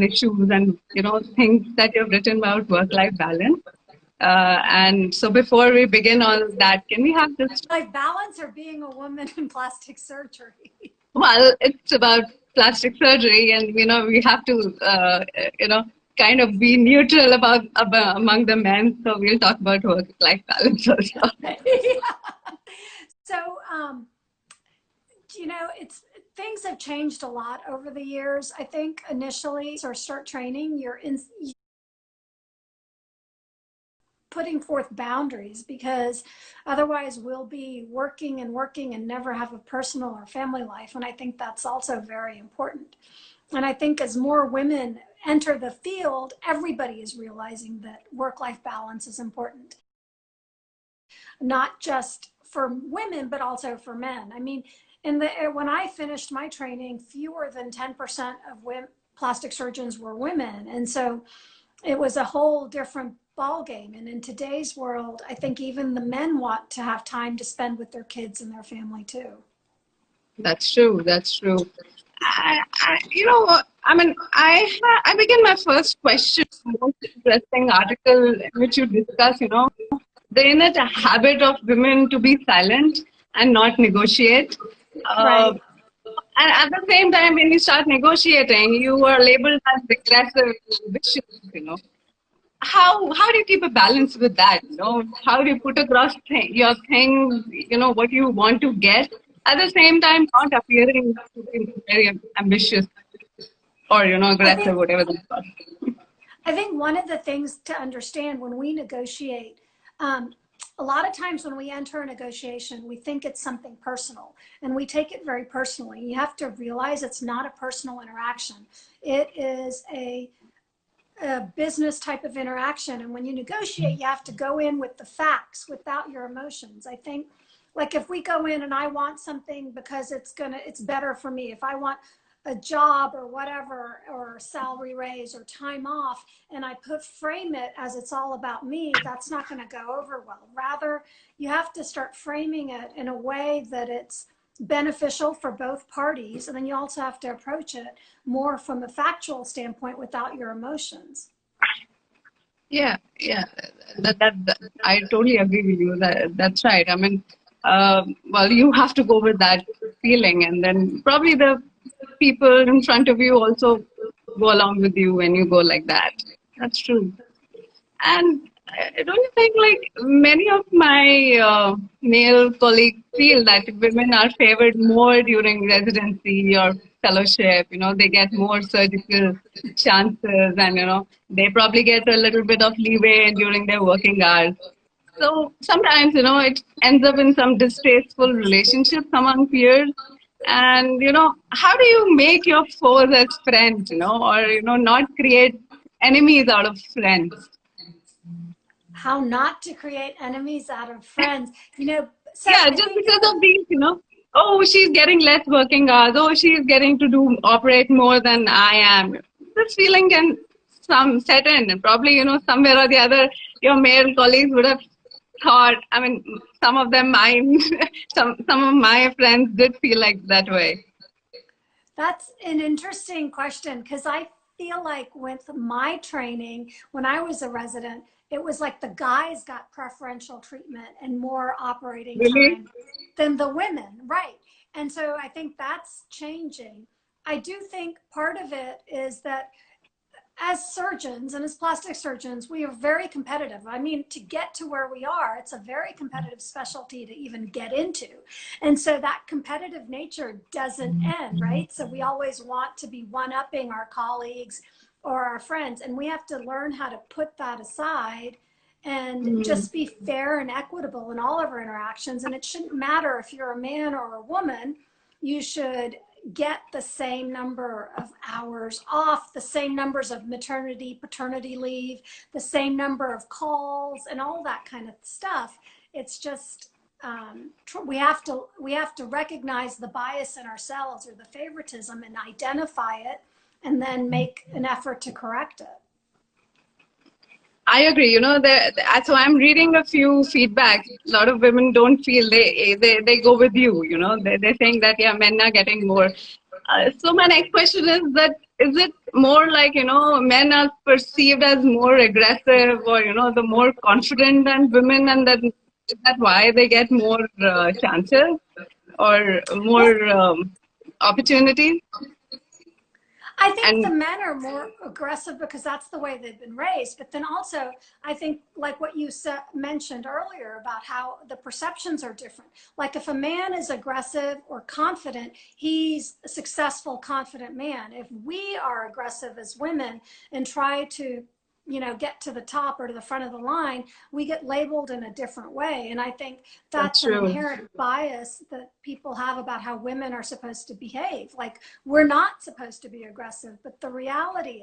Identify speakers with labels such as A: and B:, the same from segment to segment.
A: issues and, things that you've written about work-life balance. And so before we begin on that, can we have this?
B: Life balance or being a woman in plastic surgery?
A: Well, it's about plastic surgery, and we have to, kind of be neutral about among the men. So we'll talk about work-life balance also.
B: Yeah. So, it's things have changed a lot over the years. I think initially, or start training, you're putting forth boundaries, because otherwise we'll be working and never have a personal or family life. And I think that's also very important. And I think as more women enter the field, everybody is realizing that work-life balance is important. Not just for women, but also for men. I mean, when I finished my training, fewer than 10% of plastic surgeons were women. And so it was a whole different ball game. And in today's world, I think even the men want to have time to spend with their kids and their family too.
A: That's true. That's true. I begin my first question, most interesting article in which you discuss, the innate habit of women to be silent and not negotiate.
B: Right.
A: And at the same time, when you start negotiating, you are labeled as aggressive and ambitious. How do you keep a balance with that? How do you put across your thing, what you want to get, at the same time not appearing to be very ambitious or aggressive, whatever that's called.
B: I think one of the things to understand when we negotiate, a lot of times when we enter a negotiation, we think it's something personal and we take it very personally. You have to realize it's not a personal interaction. It is a business type of interaction. And when you negotiate, you have to go in with the facts without your emotions. I think, like, if we go in and I want something because it's better for me, if I want a job or whatever, or a salary raise or time off, and I frame it as it's all about me, that's not going to go over well. Rather, you have to start framing it in a way that it's beneficial for both parties. And then you also have to approach it more from a factual standpoint without your emotions.
A: Yeah. That I totally agree with you. That's right. I mean, well, you have to go with that feeling, and then probably the people in front of you also go along with you when you go like that. That's true. And don't you think, like, many of my male colleagues feel that women are favored more during residency or fellowship? They get more surgical chances, and they probably get a little bit of leeway during their working hours. So sometimes, it ends up in some distasteful relationships among peers. And, how do you make your foes as friends, or, not create enemies out of friends?
B: How not to create enemies out of friends, So
A: yeah, just because of these, oh, she's getting less working hours. Oh, she's getting to operate more than I am. This feeling can set in, and probably, somewhere or the other, your male colleagues would have thought, I mean, some of them, some of my friends did feel like that way.
B: That's an interesting question, because I feel like with my training, when I was a resident, it was like the guys got preferential treatment and more operating time than the women, right? And so I think that's changing. I do think part of it is that as surgeons and as plastic surgeons, we are very competitive. I mean, to get to where we are, it's a very competitive specialty to even get into. And so that competitive nature doesn't end, right? So we always want to be one-upping our colleagues or our friends, and we have to learn how to put that aside and just be fair and equitable in all of our interactions. And it shouldn't matter if you're a man or a woman. You should get the same number of hours off, the same numbers of maternity, paternity leave, the same number of calls, and all that kind of stuff. It's just we have to recognize the bias in ourselves or the favoritism and identify it, and then make an effort to correct it.
A: I agree. So I'm reading a few feedback. A lot of women don't feel they go with you. They're saying that, yeah, men are getting more. So my next question is that, is it more like, men are perceived as more aggressive or, the more confident than women, and then is that why they get more chances or
B: Well,
A: more opportunities?
B: I think the
A: And
B: men are more aggressive because that's the way they've been raised. But then also, I think, like what you mentioned earlier about how the perceptions are different. Like if a man is aggressive or confident, he's a successful, confident man. If we are aggressive as women and try to, get to the top or to the front of the line, we get labeled in a different way. And I think
A: that's
B: that's an
A: true.
B: inherent bias that people have about how women are supposed to behave. Like we're not supposed to be aggressive, but the reality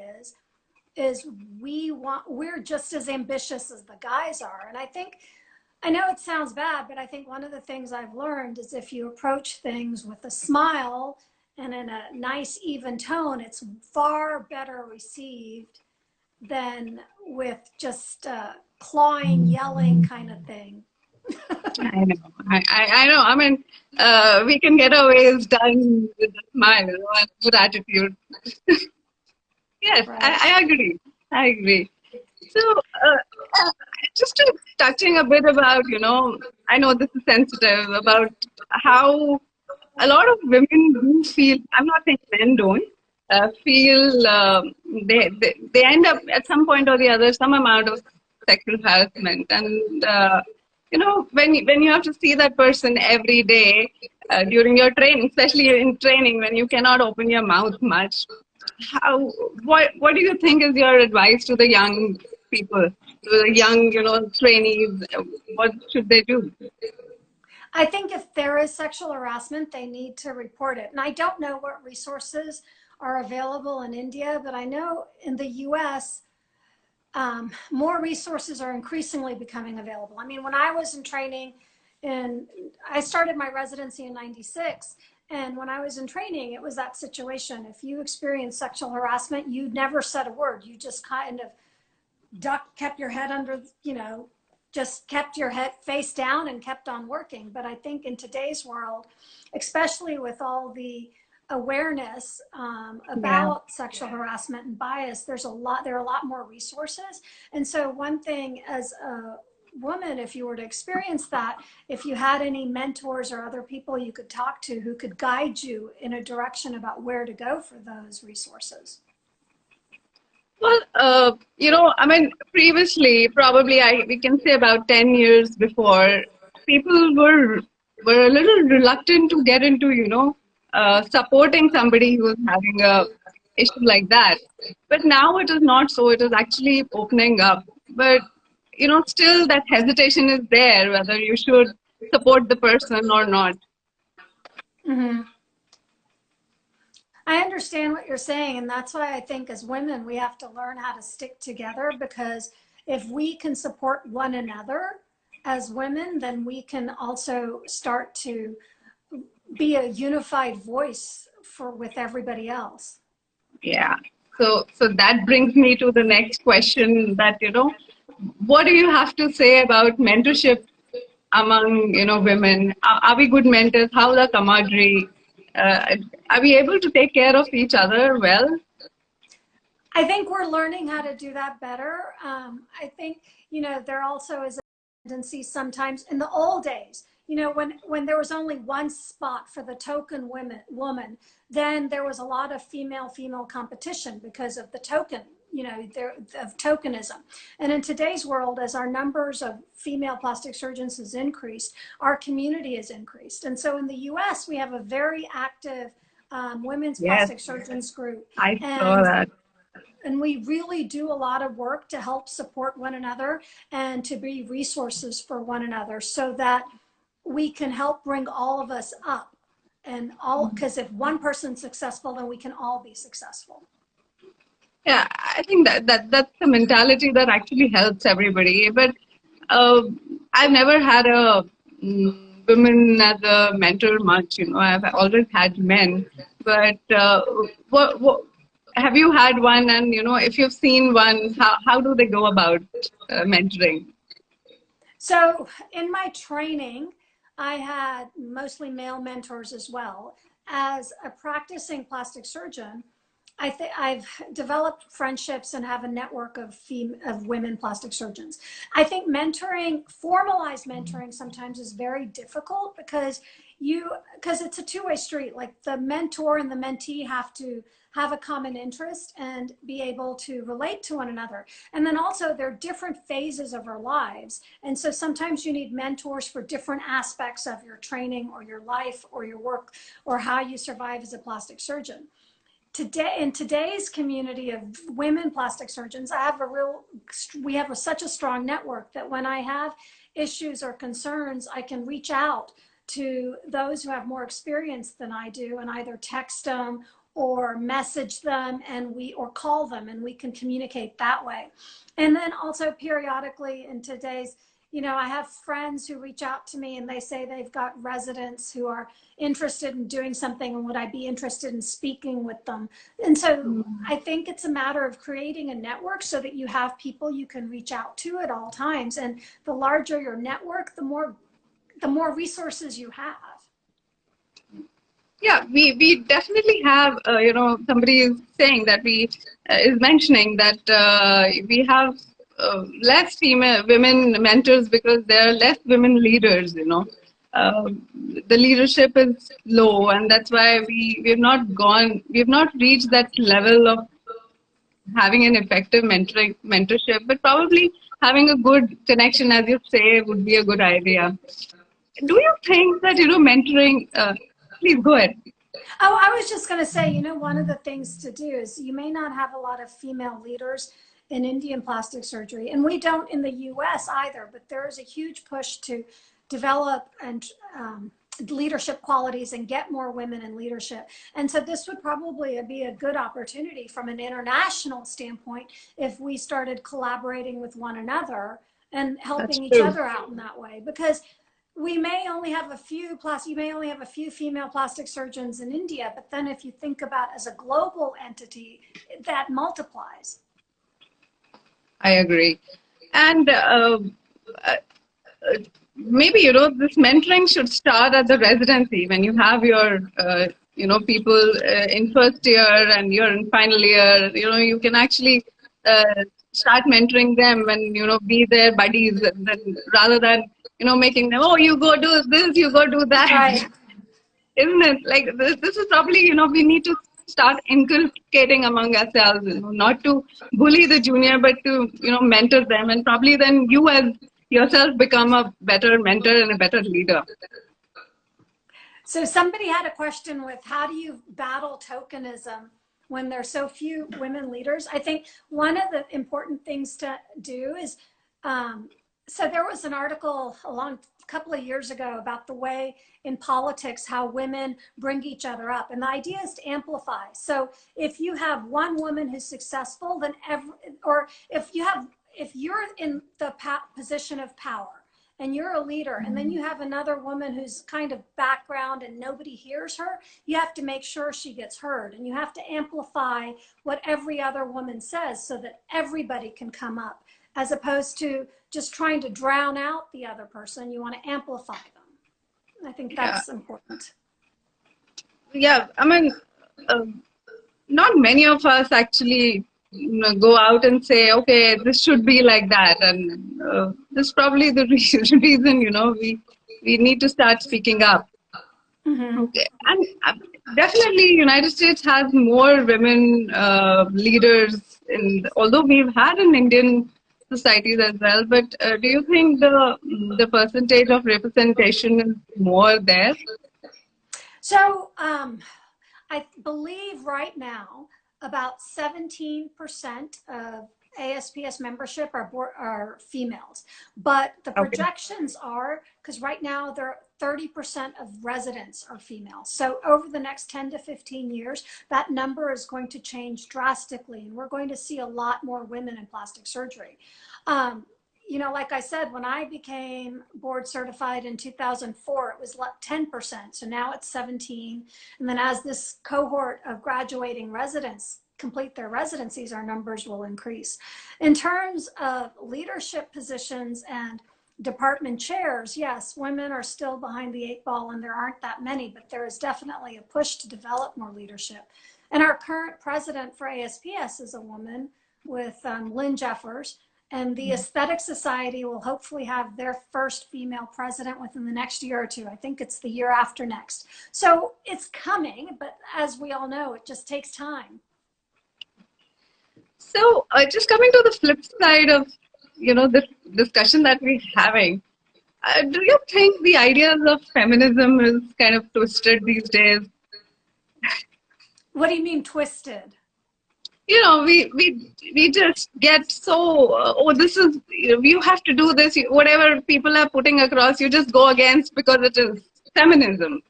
B: is we're just as ambitious as the guys are. And I know it sounds bad, but I think one of the things I've learned is if you approach things with a smile and in a nice even tone, it's far better received than with just clawing, yelling kind of thing.
A: I know. I know. I mean, we can get our ways done with a smile, and good attitude. Yes,
B: Right.
A: I agree. I agree. So, uh, just touching a bit about, I know this is sensitive, about how a lot of women do feel, I'm not saying men don't, feel they end up at some point or the other, some amount of sexual harassment. And, when you have to see that person every day during your training, especially in training when you cannot open your mouth much, how what do you think is your advice to the young people, to the young, trainees? What should they do?
B: I think if there is sexual harassment, they need to report it. And I don't know what resources are available in India, but I know in the US, more resources are increasingly becoming available. I mean, when I was in training, and I started my residency in '96, and when I was in training, it was that situation. If you experienced sexual harassment, you never said a word. You just kind of kept your head under, just kept your head face down and kept on working. But I think in today's world, especially with all the awareness
A: Yeah.
B: about sexual harassment and bias, there are a lot more resources. And so one thing as a woman, if you were to experience that, if you had any mentors or other people you could talk to who could guide you in a direction about where to go for those resources.
A: Well, I mean, previously, probably we can say about 10 years before, people were a little reluctant to get into, supporting somebody who was having a issue like that. But now it is not so. It is actually opening up. But, still that hesitation is there, whether you should support the person or not.
B: Mm-hmm. I understand what you're saying. And that's why I think as women, we have to learn how to stick together, because if we can support one another as women, then we can also start to be a unified voice with everybody else.
A: Yeah. So that brings me to the next question that, what do you have to say about mentorship among, women? Are we good mentors? How the camaraderie? Are we able to take care of each other well?
B: I think we're learning how to do that better. I think, there also is a tendency sometimes in the old days, when there was only one spot for the token woman, then there was a lot of female competition because of the token, of tokenism. And in today's world, as our numbers of female plastic surgeons has increased, our community has increased. And so in the US, we have a very active women's
A: Yes,
B: plastic surgeons group.
A: I saw
B: And
A: that.
B: we really do a lot of work to help support one another and to be resources for one another so that we can help bring all of us up, and all, because if one person's successful, then we can all be successful.
A: Yeah, I think that's the mentality that actually helps everybody. But uh, I've never had a women as a mentor much. I've always had men. But what have you had one? And if you've seen one, how do they go about mentoring?
B: So in my training, I had mostly male mentors as well. As a practicing plastic surgeon, I think I've developed friendships and have a network of women plastic surgeons. I think mentoring, formalized mentoring, sometimes is very difficult because it's a two-way street. Like the mentor and the mentee have to have a common interest and be able to relate to one another. And then also there are different phases of our lives. And so sometimes you need mentors for different aspects of your training or your life or your work or how you survive as a plastic surgeon. Today, in today's community of women plastic surgeons, we have such a strong network that when I have issues or concerns, I can reach out to those who have more experience than I do and either text them or message them or call them, and we can communicate that way. And then also periodically in today's, I have friends who reach out to me and they say they've got residents who are interested in doing something and would I be interested in speaking with them. And so I think it's a matter of creating a network so that you have people you can reach out to at all times. And the larger your network, the more resources you have.
A: Yeah, we definitely have, somebody is saying that is mentioning that we have less women mentors because there are less women leaders. Uh, the leadership is low, and that's why we have not reached that level of having an effective mentorship, but probably having a good connection, as you say, would be a good idea. Do you think that, mentoring, please go ahead.
B: Oh, I was just going to say, one of the things to do is you may not have a lot of female leaders in Indian plastic surgery, and we don't in the US either, but there is a huge push to develop and leadership qualities and get more women in leadership. And so this would probably be a good opportunity from an international standpoint if we started collaborating with one another and helping each other out in that way, because we may only have you may only have a few female plastic surgeons in India, but then if you think about as a global entity, that multiplies.
A: I agree. And maybe, this mentoring should start at the residency when you have your, people in first year and you're in final year, you can actually start mentoring them and, be their buddies rather than, making them, oh, you go do this, you go do that.
B: Right.
A: Isn't it? Like this is probably, we need to start inculcating among ourselves, not to bully the junior, but to, mentor them, and probably then you as yourself become a better mentor and a better leader.
B: So somebody had a question with how do you battle tokenism when there's so few women leaders? I think one of the important things to do is, so there was an article a couple of years ago about the way in politics how women bring each other up, and the idea is to amplify. So if you have one woman who's successful, then if you're in the position of power and you're a leader, and then you have another woman who's kind of background and nobody hears her, you have to make sure she gets heard, and you have to amplify what every other woman says so that everybody can come up, as opposed to just trying to drown out the other person. You want to amplify them. I think that's important.
A: Yeah, I mean, not many of us actually go out and say, okay, this should be like that, and this is probably the reason we need to start speaking up.
B: Mm-hmm.
A: Okay, and definitely United States has more women leaders, although we've had in Indian societies as well, but do you think the percentage of representation is more there?
B: So I believe right now about 17% of ASPS membership are females, but the projections are, because right now there are 30% of residents are female. So over the next 10 to 15 years, that number is going to change drastically, and we're going to see a lot more women in plastic surgery. Like I said, when I became board certified in 2004, it was 10%. So now it's 17. And then as this cohort of graduating residents complete their residencies, our numbers will increase. In terms of leadership positions and department chairs, yes, women are still behind the 8 ball and there aren't that many, but there is definitely a push to develop more leadership. And our current president for ASPS is a woman with Lynn Jeffers. And the Aesthetic Society will hopefully have their first female president within the next year or two. I think it's the year after next. So it's coming, but as we all know, it just takes time.
A: So, just coming to the flip side of, this discussion that we're having, do you think the ideas of feminism is kind of twisted these days?
B: What do you mean twisted?
A: We just get so, oh, this is, you have to do this, whatever people are putting across, you just go against because it is feminism.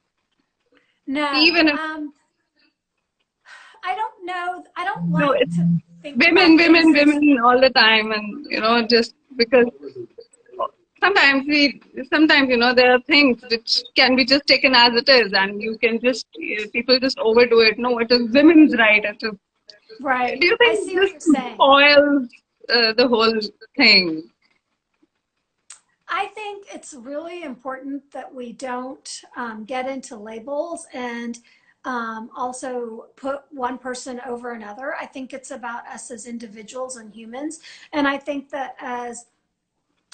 B: No,
A: Even if,
B: I don't know. I don't
A: no,
B: like
A: it's
B: to think
A: women,
B: about
A: women,
B: things as,
A: women all the time, and just because sometimes there are things which can be just taken as it is, and you can just people just overdo it. No, it is women's right. It is.
B: right.
A: Do you
B: I
A: think
B: see what
A: this
B: you're saying.
A: spoils the whole thing?
B: I think it's really important that we don't get into labels and also put one person over another. I think it's about us as individuals and humans. And I think that as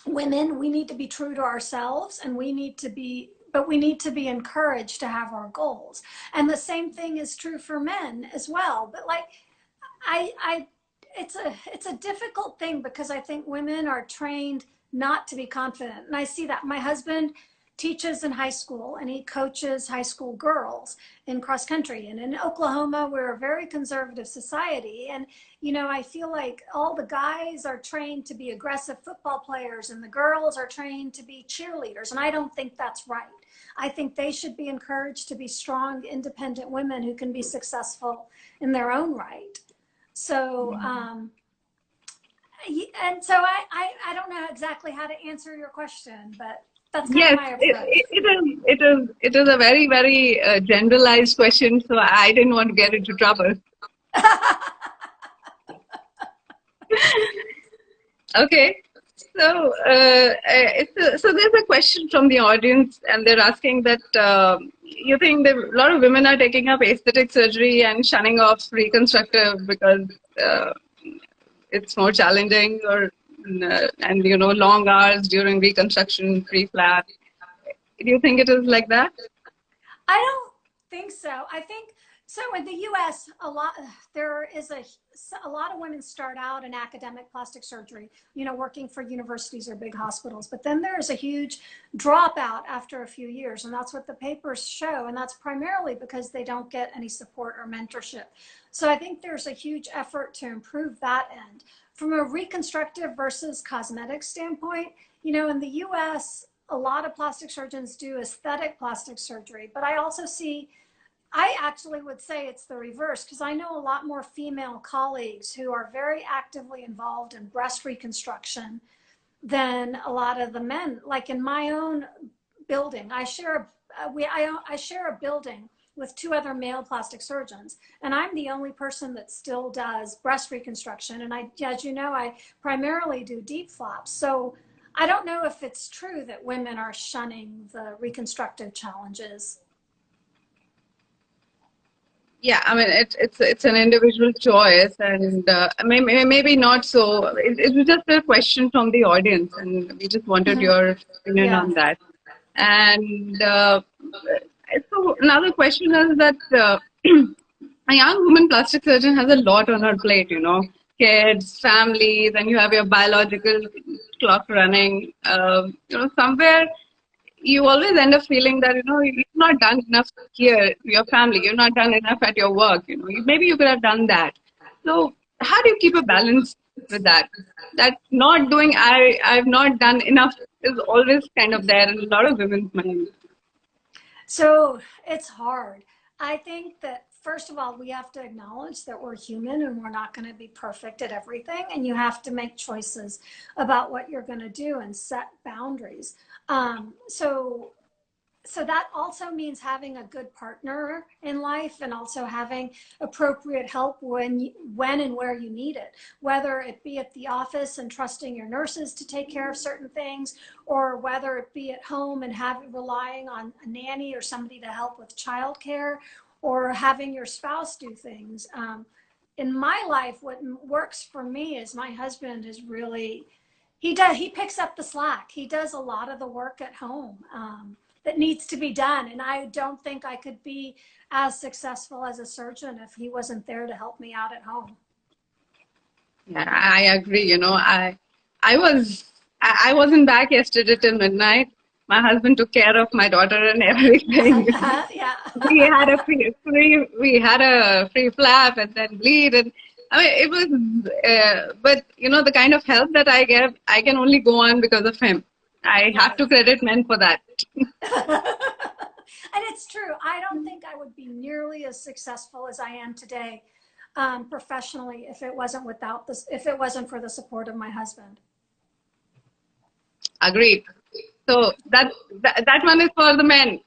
B: women, we need to be true to ourselves, and we need to be encouraged to have our goals. And the same thing is true for men as well. But like I it's a difficult thing because I think women are trained not to be confident. And I see that my husband teaches in high school and he coaches high school girls in cross country. And in Oklahoma, we're a very conservative society. And, I feel like all the guys are trained to be aggressive football players and the girls are trained to be cheerleaders. And I don't think that's right. I think they should be encouraged to be strong, independent women who can be successful in their own right. So, and so I don't know exactly how to answer your question, but that's kind of
A: Yes,
B: my approach.
A: it is a very, very generalized question, so I didn't want to get into trouble. Okay, so so there's a question from the audience, and they're asking that you think that a lot of women are taking up aesthetic surgery and shunning off reconstructive because it's more challenging, or and long hours during reconstruction, pre-flap. Do you think it is like that?
B: I don't think so. I think so. In the U.S., there is a lot of women start out in academic plastic surgery, working for universities or big hospitals. But then there is a huge dropout after a few years, and that's what the papers show. And that's primarily because they don't get any support or mentorship. So I think there's a huge effort to improve that end. From a reconstructive versus cosmetic standpoint, in the U.S., a lot of plastic surgeons do aesthetic plastic surgery, but I actually would say it's the reverse because I know a lot more female colleagues who are very actively involved in breast reconstruction than a lot of the men. Like in my own building, I share a building with two other male plastic surgeons, and I'm the only person that still does breast reconstruction. And as you know, I primarily do deep flaps. So I don't know if it's true that women are shunning the reconstructive challenges.
A: Yeah, I mean it's an individual choice, and maybe not so. It was just a question from the audience, and we just wanted
B: Mm-hmm.
A: your opinion
B: Yeah.
A: on that. And so another question is that a young woman plastic surgeon has a lot on her plate, kids, family, then you have your biological clock running. Somewhere you always end up feeling that, you've not done enough here to your family, you've not done enough at your work, maybe you could have done that. So how do you keep a balance with that? That not doing, I've not done enough is always kind of there in a lot of women's minds.
B: So it's hard. I think that first of all, we have to acknowledge that we're human and we're not going to be perfect at everything. And you have to make choices about what you're going to do and set boundaries. So that also means having a good partner in life and also having appropriate help when and where you need it, whether it be at the office and trusting your nurses to take care of certain things, or whether it be at home and relying on a nanny or somebody to help with childcare, or having your spouse do things. In my life, what works for me is my husband is really, he picks up the slack. He does a lot of the work at home that needs to be done. And I don't think I could be as successful as a surgeon if he wasn't there to help me out at home.
A: Yeah, I agree. I wasn't back yesterday till midnight. My husband took care of my daughter and everything.
B: Yeah.
A: We had a free flap and then bleed, and I mean it was. But the kind of help that I get, I can only go on because of him. I have to credit men for that.
B: And it's true. I don't think I would be nearly as successful as I am today professionally if it wasn't for the support of my husband.
A: Agreed. So that one is for the men.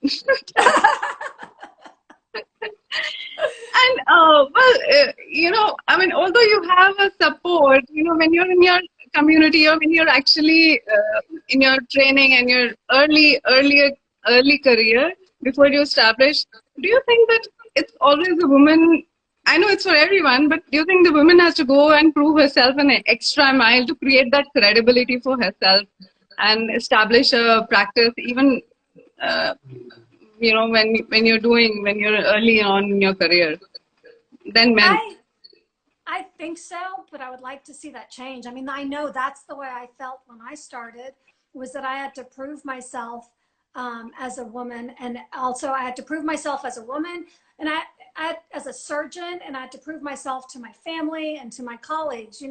A: And I mean, although you have a support, when you're in your community or when you're actually in your training and your early career before you establish, do you think that it's always the woman? I know it's for everyone, but do you think the woman has to go and prove herself an extra mile to create that credibility for herself and establish a practice, even when you're early on in your career, than men?
B: I think so, but I would like to see that change. I mean, I know that's the way I felt when I started, was that I had to prove myself as a woman, and also I had to prove myself as a woman, and I as a surgeon, and I had to prove myself to my family and to my colleagues.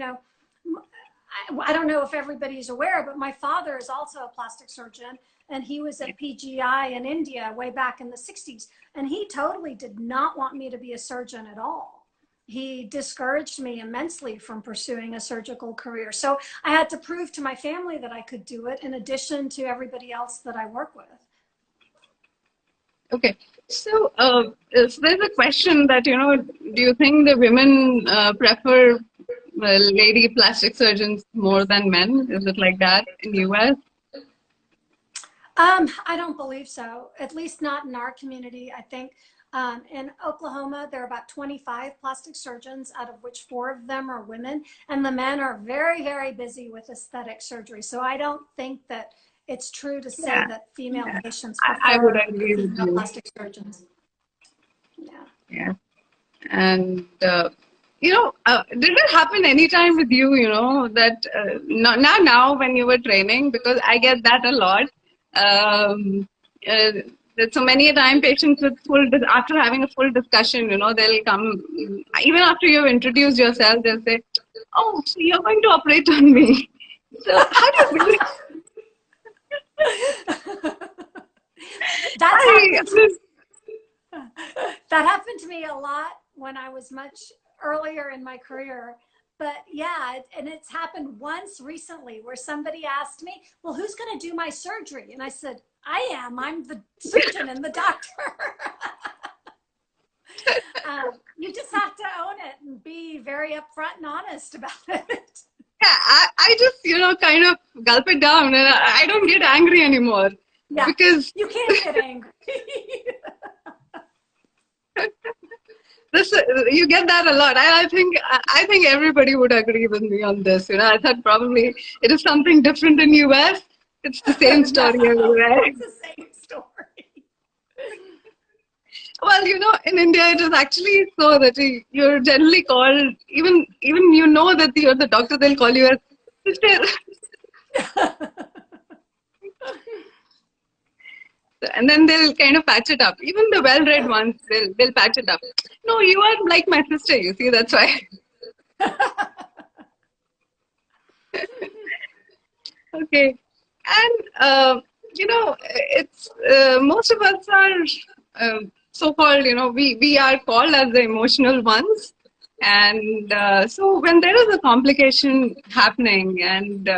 B: I don't know if everybody's aware, but my father is also a plastic surgeon, and he was at PGI in India way back in the 60s. And he totally did not want me to be a surgeon at all. He discouraged me immensely from pursuing a surgical career. So I had to prove to my family that I could do it in addition to everybody else that I work with.
A: Okay. So there's a question that, do you think the women prefer lady plastic surgeons more than men? Is it like that in US?
B: I don't believe so, at least not in our community. I think in Oklahoma, there are about 25 plastic surgeons, out of which 4 of them are women, and the men are very, very busy with aesthetic surgery. So I don't think that it's true to say that female patients prefer
A: I would agree with
B: female
A: you.
B: plastic surgeons.
A: Yeah. And did it happen anytime with you, that now when you were training, because I get that a lot, that so many a time patients with after having a full discussion, they'll come, even after you've introduced yourself, they'll say, oh, so you're going to operate on me. So how do you feel?
B: That happened to me a lot when I was much earlier in my career. But yeah, and it's happened once recently where somebody asked me, well, who's going to do my surgery? And I said, I am. I'm the surgeon and the doctor. You just have to own it and be very upfront and honest about it.
A: Yeah, I just, kind of gulp it down, and I don't get angry anymore.
B: Yeah,
A: because
B: you can't get angry.
A: You get that a lot. I think everybody would agree with me on this. I thought probably it is something different in US. It's the same story everywhere.
B: It's the same story.
A: Well, in India, it is actually so that you're generally called, even that you're the doctor, they'll call you as sister. And then they'll kind of patch it up. Even the well-read ones, they'll patch it up. No, you are like my sister, you see, that's why. Okay. And, it's, most of us are so-called, we are called as the emotional ones. And so when there is a complication happening, and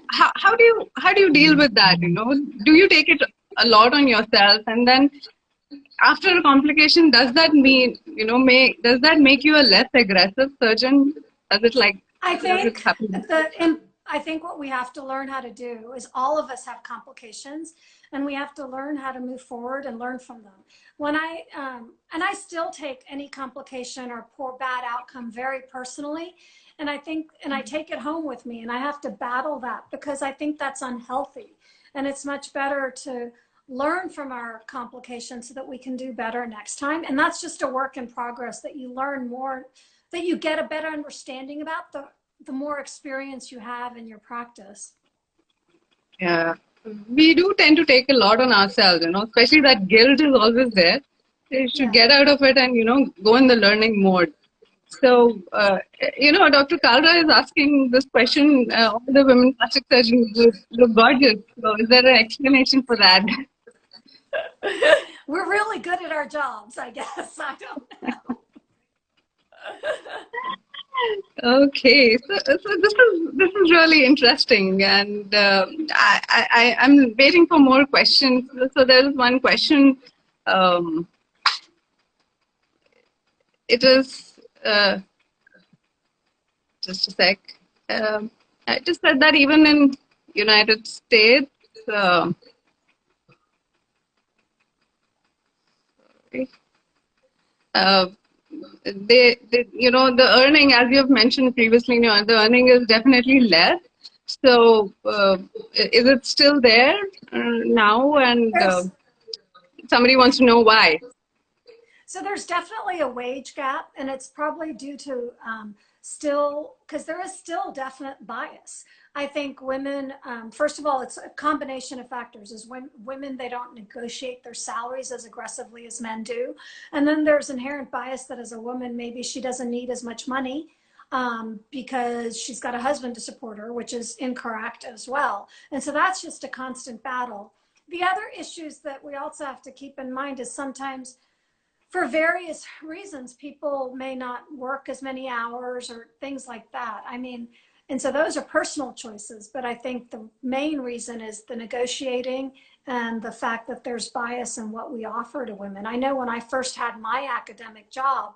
A: how do you deal with that? Do you take it a lot on yourself, and then after a complication, does that mean does that make you a less aggressive surgeon? Does it like?
B: I think I think what we have to learn how to do is all of us have complications, and we have to learn how to move forward and learn from them. When and I still take any complication or poor bad outcome very personally. And I take it home with me, and I have to battle that because I think that's unhealthy. And it's much better to learn from our complications so that we can do better next time. And that's just a work in progress, that you learn more, that you get a better understanding about the more experience you have in your practice.
A: Yeah, we do tend to take a lot on ourselves, especially that guilt is always there. You should get out of it and, go in the learning mode. So, Dr. Kalra is asking this question, all the women plastic surgeons look gorgeous. So is there an explanation for that?
B: We're really good at our jobs, I guess. I don't know.
A: Okay, so this is really interesting, and I'm waiting for more questions. So there is one question. It is just a sec. I just said that even in United States, the earning, as you have mentioned previously, the earning is definitely less. So is it still there now? And somebody wants to know why.
B: So there's definitely a wage gap, and it's probably due to still, because there is still definite bias. I think women, first of all, it's a combination of factors. Is when women, they don't negotiate their salaries as aggressively as men do. And then there's inherent bias that as a woman, maybe she doesn't need as much money because she's got a husband to support her, which is incorrect as well. And so that's just a constant battle. The other issues that we also have to keep in mind is sometimes, for various reasons, people may not work as many hours or things like that. I mean, and so those are personal choices, but I think the main reason is the negotiating and the fact that there's bias in what we offer to women. I know when I first had my academic job,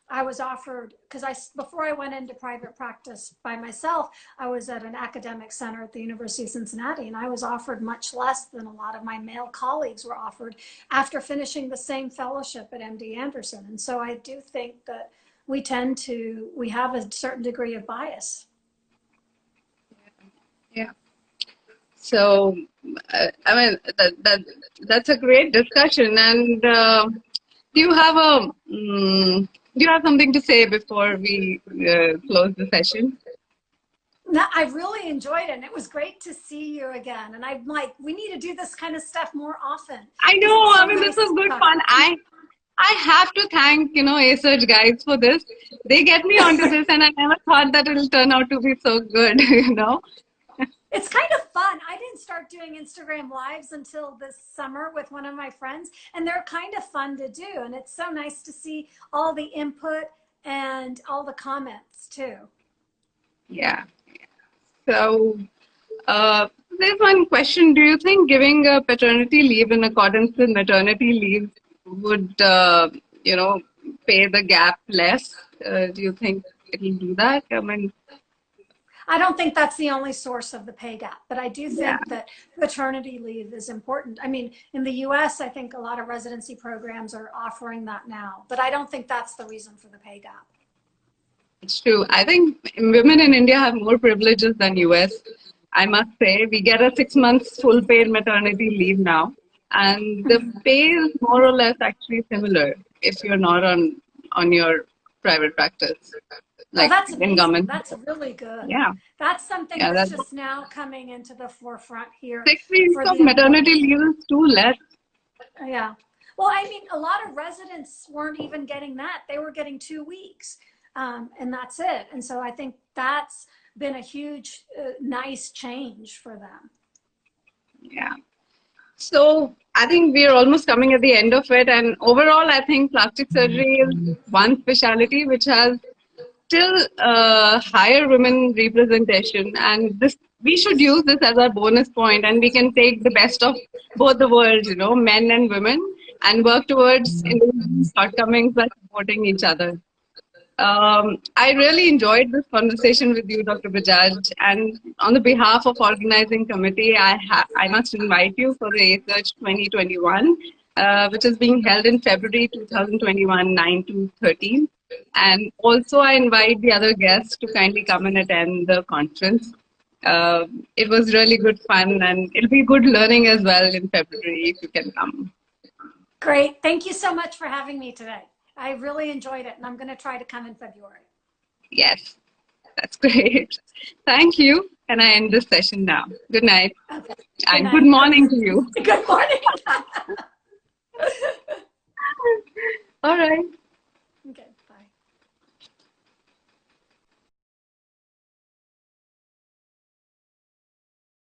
B: I was offered, because before I went into private practice by myself, I was at an academic center at the University of Cincinnati, and I was offered much less than a lot of my male colleagues were offered after finishing the same fellowship at MD Anderson. And so I do think that we have a certain degree of bias.
A: Yeah. So, I mean, that's a great discussion. And do you have something to say before we close the session?
B: No, I really enjoyed it, and it was great to see you again. And I'm like, we need to do this kind of stuff more often.
A: I know. I mean, this was good fun. I have to thank, ASearch guys for this. They get me onto this, and I never thought that it'll turn out to be so good,
B: It's kind of fun. I didn't start doing Instagram lives until this summer with one of my friends, and they're kind of fun to do. And it's so nice to see all the input and all the comments too.
A: Yeah. So there's one question. Do you think giving a paternity leave in accordance with maternity leave would, pay the gap less? Do you think it'll do that? I mean,
B: I don't think that's the only source of the pay gap, but I do think that paternity leave is important. I mean, in the US, I think a lot of residency programs are offering that now, but I don't think that's the reason for the pay gap.
A: It's true. I think women in India have more privileges than US. I must say, we get a 6 months full paid maternity leave now, and the pay is more or less actually similar if you're not on your private practice. Like
B: that's
A: in
B: amazing.
A: government.
B: That's really good.
A: Yeah.
B: That's something that's just now coming into the forefront here.
A: 6 weeks of maternity leave is too less.
B: Yeah. Well, I mean, a lot of residents weren't even getting that. They were getting 2 weeks, and that's it. And so I think that's been a huge, nice change for them.
A: Yeah. So I think we are almost coming at the end of it. And overall, I think plastic surgery is one specialty which has still higher women representation. And we should use this as our bonus point, and we can take the best of both the worlds, men and women, and work towards shortcomings by supporting each other. I really enjoyed this conversation with you, Dr. Bajaj. And on the behalf of organizing committee, I must invite you for the Research 2021, which is being held in February 2021, 9 to 13. And also, I invite the other guests to kindly come and attend the conference. It was really good fun, and it'll be good learning as well in February if you can come.
B: Great. Thank you so much for having me today. I really enjoyed it, and I'm going to try to come in February.
A: Yes, that's great. Thank you. And I end this session now. Good night.
B: Okay.
A: And good morning to you.
B: Good morning.
A: All right.
B: Okay.